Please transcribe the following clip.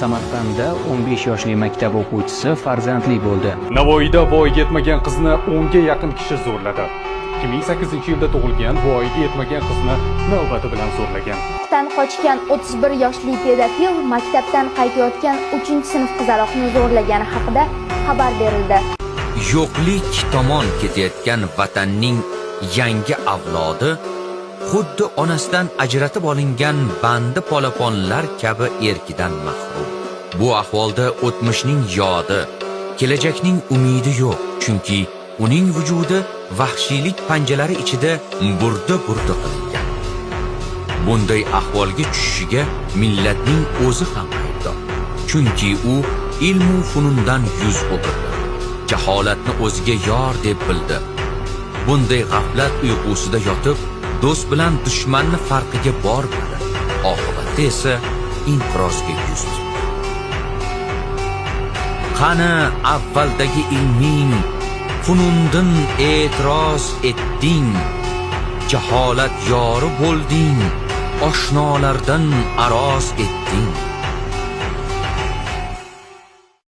Samarqandda 15 yoshli maktab o'quvchisi farzandli bo'ldi. Navoiyda voyaga yetmagan qizni 10 ga yaqin kishi zo'rladi. 2008-yilda tug'ilgan voyaga yetmagan qizni navbati bilan zo'rlagan. Maktabdan qochgan 31 yoshli pedofil maktabdan qaytayotgan 3-sinf qizaloqni zo'rlagani haqida xabar berildi. Yo'qlik tomon ketayotgan vatanning yangi avlodi xuddi onasidan ajratib olingan bandi polaponlar kabi erkidan mahrum. Bu ahvolda o'tmishning yodi, kelajakning umidi yo'q, chunki uning vujudi vahshiylik panjalari ichida burda qilingan. Bunday ahvolga tushishiga millatning o'zi ham aybdor, chunki u ilm va funundan yuz o'girdi. Jaholatni o'ziga yor deb bildi. Bunday g'aflat uyqusida yotib, do'st bilan dushmanni farqiga bormadi. Oqibatda esa inqirozga yuz tutdi. Qani avvaldagi ilming, funundan e'tiroz etding, jaholat yori bo'lding, oshnolardan aroz etding.